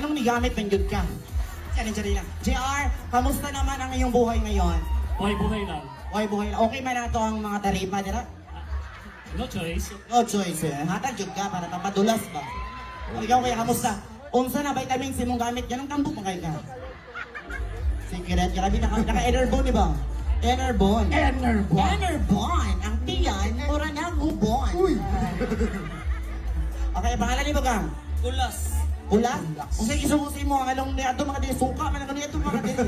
Anong nigamit ng yun ka? Sorry lang. JR, kamusta naman ang iyong buhay ngayon? Buhay lang. Buhay lang. Okay man na ito ang mga taripa, dira? No choice. No choice eh. Hatag yun ka para mapadulas ba? Ikaw kaya kamusta? Unsa na vitamins mong gamit? Ganong tambok mo kayo ka? Secret, grabe naka-enerbone di ba? Enerbone. Enerbone. Ang tiyan, mura na gubon. Uy! Okay, pangalan ni Bagang? Kulas. Ulas? Kung sa'yo isubusin mo, ang anong ito mga dili, suka, manang ito mga dili.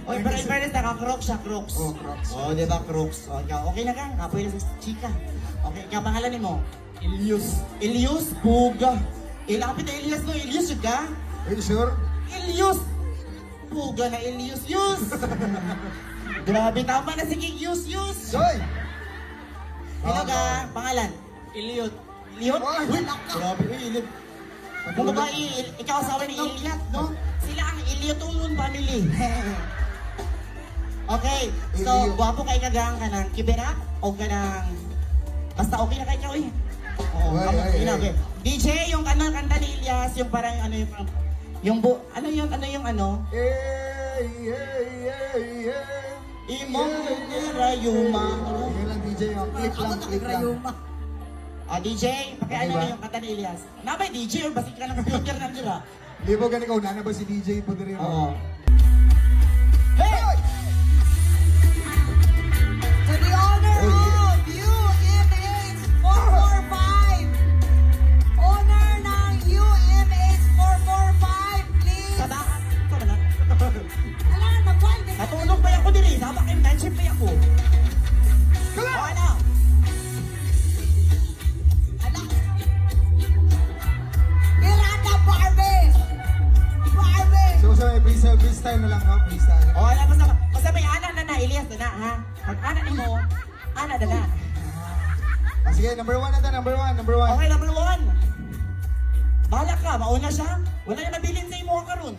Oy, pero in fairness, naka-crocs siya, crocs. Oh, crocs. Oh, di ba, crocs. Okay na kang, kapoy na sa chika. Okay, ikaw, pangalan ni mo? Ilius. Ilius, puga. Ilapit na Ilias, no? Ilius, yun ka? Are you sure? Ilius! Puga na Ilius, yus! Grabe, tama na sige, yus! Joy! Ikaw ka, pangalan? Iliot. Iliot? Ay, Uy, grabe, Iliot. Kung babae, ikaw asawa ni Iliat, no? Sila ang Iliotungun family. Okay, so, guwapo kay kagang ka ng kibera o ka ng... Basta okay na kay ikaw eh. Oo, okay. DJ, yung kanta ni Ilyas, yung parang ano yung ano yung Imong Rayuma. Yan lang DJ, yung clip lang. DJ, pakiano na yung kanta ni Ilyas. Nabay DJ, or basi ka ng computer na dira? Libo ganun ikaw, nana ba si DJ po din yun? Oo. Hey! To the owner of UMH 445! Owner ng UMH 445, please! Sabakan. Ito na. Alam, mag-wild din. Natulog pa ako dili. Sabak yung internship pa ako. Okay na. Alam. Miranda Barbie! So, freestyle na lang, ha? Freestyle. O, alam, basta may ana na Ilyas na, ha? Pag ana ni mo, ana na. Sige, number 1 na ta, number 1. Okay, number 1. Bahala ka, mauna siya. Wala na nabilin sa imo karon.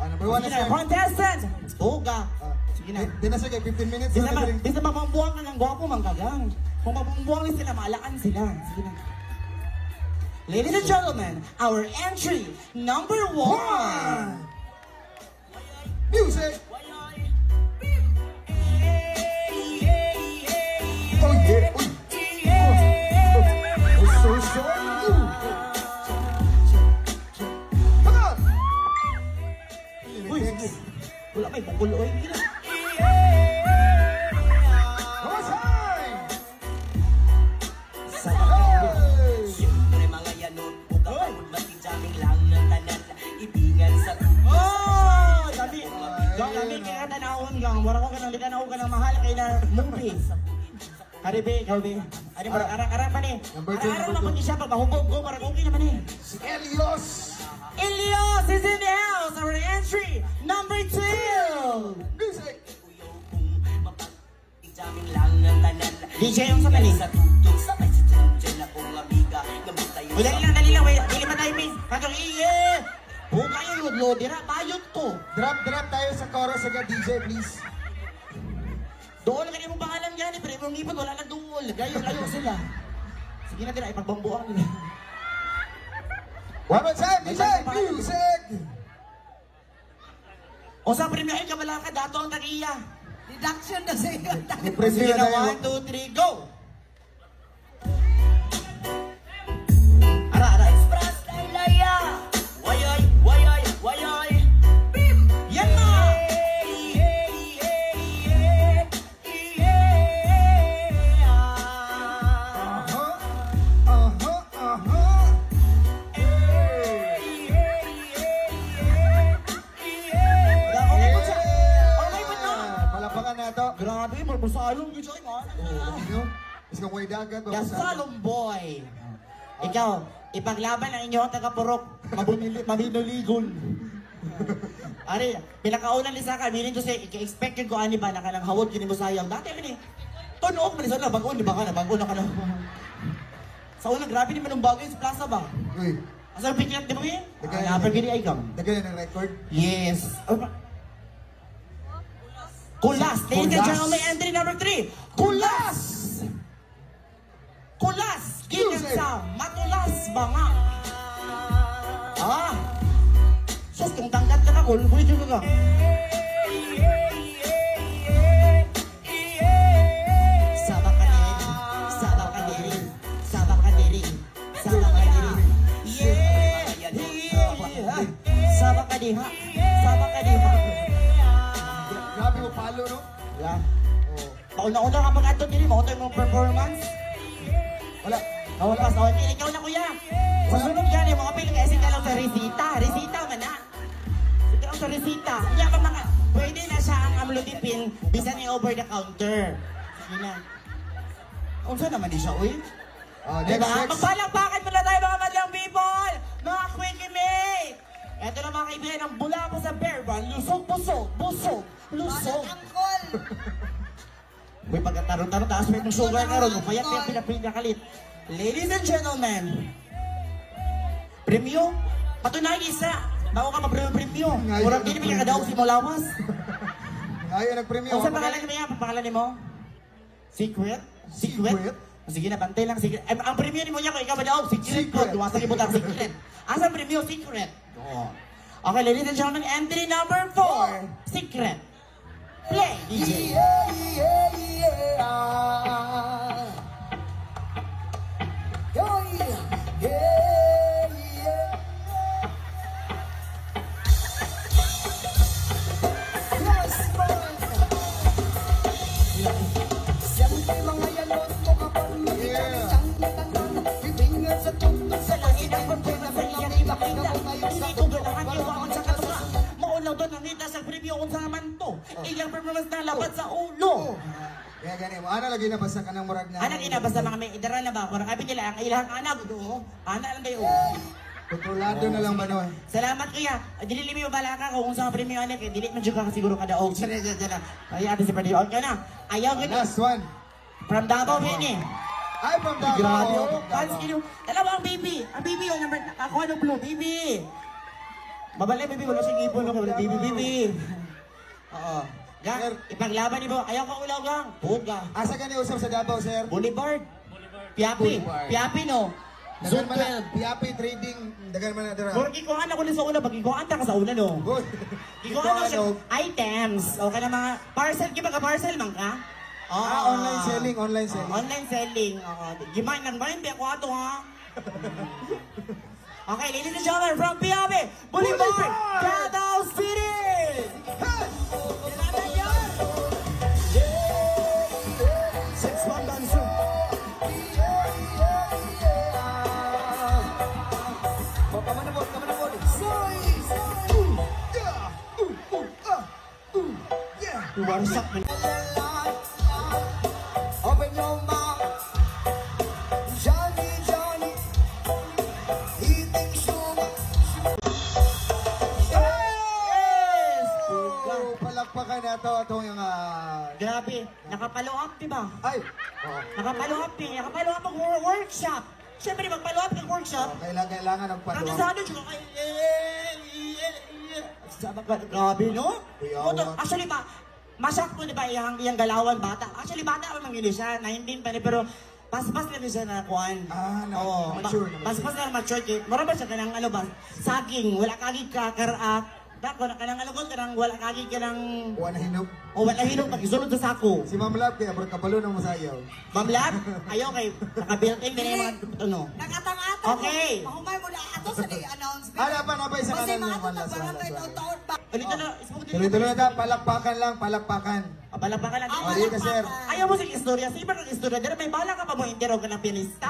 Number 1 na Sige siya. na, contestant! Boga. Sige na. Di na sige, 15 minutes. Bisa mapambuang ka ng gwapo, manggagang. Kung mapambuang sila, maalaan sila. Sige na. Ladies and gentlemen, our entry, number 1. Music! Oh yeah! Uy! Oh, so sorry! Come on! Uy, wala may bukul, oy. One time! Siyempre mga yanod, bukang matijaming lang ng tanan, ibingan sa Oh! Dami kaya nanahon gang. Wala ko ka nang likanaw ka ng mahal kay na movie. Karibe, karibe. Ano ba, arang pa ni? Arang naman siya, pagpahubog ko, parang okay naman eh. Si Elios! Elios is in the house, our entry, number 2! Music! Ijaming lang ng tanan, DJ yung sa mali. sa tugtog, sabay si Tunjan akong amiga, gamot tayo Dali lang, wait. Dili pa timing. Kagong iye. Buka yung ludlo, dira, bayot to. Drop tayo sa chorus agad, DJ, please. Doon ka mo pangalan yan eh, pero yung ipon, wala na doon. Layo sila. Sige na dira, ipagbambuan nila. One more time, DJ! Music! O sa premium ay kamalaka, dato ang tagiya. Deduction na sa iyo. Sige na, 1, 2, 3, go! Ara. Express laylaya, wayay, bim! Yan na! Palapakan na ito. Grabe, marbusalong yun siya. Is kang way dagat. The Salom Boy. Ikaw, ipaglaban ang inyong taga-purok. Mabinuligon. Ari, pinakaunan ni Saka, meaning to say, ika-expected ko ani ba na ka ng hawod yun mo sayang. Dati ni tunog mo ni sana, bago na ka na. Sa una, grabe naman ang bagay sa plaza ba? Uy, Asa ang pikiat di ba yun? Tagay. Napagini ay kam. tagay na ng record. Yes. Kulas. Ladies and Kulas. gentlemen, entry number 3. Kulas! Kulas! Ginan Music. sa matulas ba nga? Apple, pwede ka ka. Sabak ka diri, sabak ka diri, sabak ka diri, sabak ka diri. Sabak ka diha, sabak ka diha. Grabe mo palo, no? Yeah. Pauna-una ka pag-ato diri, maunta yung performance. Wala. Kawapas, okay, ikaw na kuya. Susunod yan, yung mga pili kasi ka lang sa resita. Resita man na. Sige lang sa resita. Kaya pa mga, pwede na siya ang amlodipin, bisan ni over the counter. Sige na. Unsa naman di siya, uy? Oh, Diba? next. Magpalakpakan muna tayo mga madlang people! Mga quickie mate! Ito na mga kaibigan, ang bula ko sa bear band. Lusog, busog, busog, lusog. Angkol. Uy, pagkatarong-tarong, taas mo itong sugar ka ron. Payat yung pinapinakalit. Ladies and gentlemen, premyo, patunay isa. Bago ka ma-premyo. Murang din ka daw si Molawas. Ayaw, nag-premium. Kung sa pangalan mo yan, pangalan mo? Secret? Secret? Sige na, bantay lang. Secret. Ang premyo ni mo niya, kung ikaw ba daw? Secret ko. Duwasa kibot ang secret. Asa premyo? Secret. Oo. Okay, ladies and gentlemen, entry number 4. Secret. Play, DJ. Sa langit ang pagpuna sa iyang ipakita. Hindi ko doon ang iwaon sa katuwa. Maulaw doon ang hita sa preview kung sa man to. Iyang performance na labat sa ulo. Kaya ganyan mo. Ano lagi na basta ka ng murag na? Anak ina, basta mga may idara na ba? Kung nakapit nila, ang ilang anak. Anak lang kayo. Kontrolado na lang ba no? Salamat kuya. Dili mo bala ka kung sa premyo anak. Dili man ka siguro kada og. Sana. Ay, ate si Padilla. Okay na. Ayaw gani. Last one. From Davao, Vini. Ay, from Davao. Grabe oh. From Fans Davao. kilo. Dalawa ang baby. Ang baby yung number. Ako ano blue, baby. Mabalay baby, wala siyang ipon no, wala baby, baby. Oo. Gang, ipaglaban ni mo. Ayaw ka ulaw gang. Puga. Asa ka niya usap sa Davao, sir? Boulevard. Piapi. Boulevard. Piapi no. Dagan Zone man na. 12. PAP trading. Dagan man na dira. Kung ikuhaan ako na sa una, pag ikuhaan ta ka sa una no. Good. Ikuhaan ako siya. Items. O ka na mga parcel. Kiba ka parcel man ka? Online selling, online selling. Online selling. Gimay nang bayan, biya ko ato ha. Okay, ladies and gentlemen, from Piabe, Boulevard, Davao City! Kailangan yan! 6-1 dancer. Kamanabot. Warsak man. Open your mouth. Johnny. Eating sugar. Yes! Puga. Palakpakan na ito yung Grabe, nakapalo up, diba? ay. Oo. Nakapalo up ang workshop. Siyempre, magpalo up ng workshop. Kailangan ng Ang paluwa. kasado siya kay Sabak ka, grabe, no? Kuyawan. Actually ba, masak po diba iyang galawan bata? Actually, bata pa man yun siya, 19 pa rin, pero paspas na rin siya na kuhan. Oo, mature na. paspas na mature. Mura ba siya kanang ano ba? Saging, wala kagig ka, karak. Dako na kanang ano ko, kanang wala kagig ka ng... Buwan na hinog. O wala hinog, pag-isulod sa sako. Si Ma'am Lab, kaya kabalo ng masayaw. Mamlab, ayaw kay, naka-built-in din yung mga, ano. Nakatang-atang. Okay. Mahumay mo na ato sa announcement. Ano pa isa Kasi kanan mga yung ato malas. barangay taon-taon ba? Ulit na, ismong din. Tuloy-tuloy na tayo, palakpakan. Palakpakan lang. O, dito sir. Ayaw mo sa istorya. Sa iba kang istorya, dahil may bala ka pa mo intero ka ng pilista.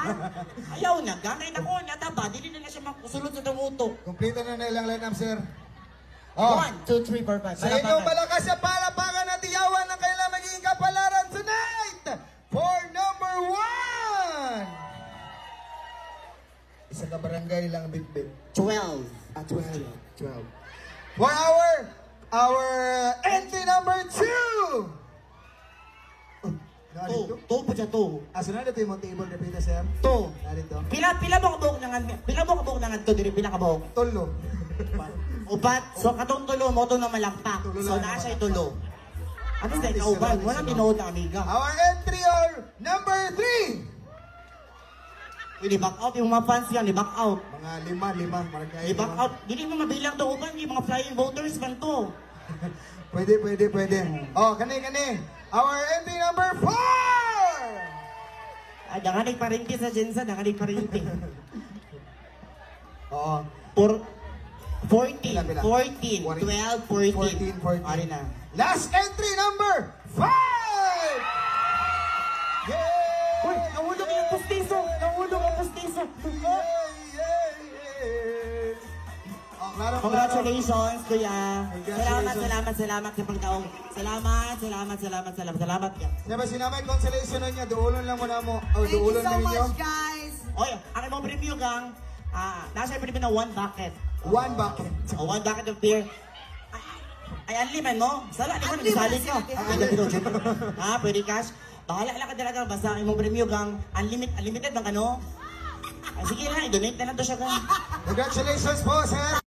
Ayaw na. Gamay na ko, nataba. Dili na siya makusulod sa tumuto. Kompleto na ilang line-up, sir. Oh. 1, 2, 3, 4, 5. Sa inyong malakas sa palapakan at iyawan ng kailang magiging kapalaran tonight for number 1! Isa ka barangay lang bit-bit. 12. 12. For our entry number 2! Narito? To po siya to. Aso na dito yung table na pita, sir? To. Narito? Pila mo kabuok nangan to, diri pila kabuok. Tolo. Upat. So katong tulo mo to na malakpak. Tulo So lang. naa siya tulo. Ano sa ikaw ba? Walang tinuod na amiga. Our entry or number 3! Pwede back out yung mga fans yan, back out. Mga lima. Maragay I-back out. Hindi mo mabilang to uban, yung mga flying voters man to. Pwede. Oh, kani. Our entry number 4! Ah, danganig parinti sa Jensa, danganig parinti. Oo. 14, Pila. 14, 12, 14. 14. Ari na. Last entry number 5! Yay! Uy, nahulog yung pustiso! Nahulog ang pustiso! Yay! Oh, klaro. Congratulations, kuya. Congratulations. Salamat sa pagtaong. Salamat. Siya ba sinamay consolation niya? Duulon lang muna mo. O, Thank you duulon so na ninyo. much, guys. Oy, ang imong premium gang, nasa premium na 1 bucket. 1 bucket. O 1 bucket of beer. Ay, unlimited, no? Sala, di ko Unlimited nagsalit ko. sila. Pwede cash. Bahala lang ka talaga, basta ang imong premium gang, unlimited bang ano? Ay, sige lang, i-donate na lang to siya gang. Congratulations po, sir.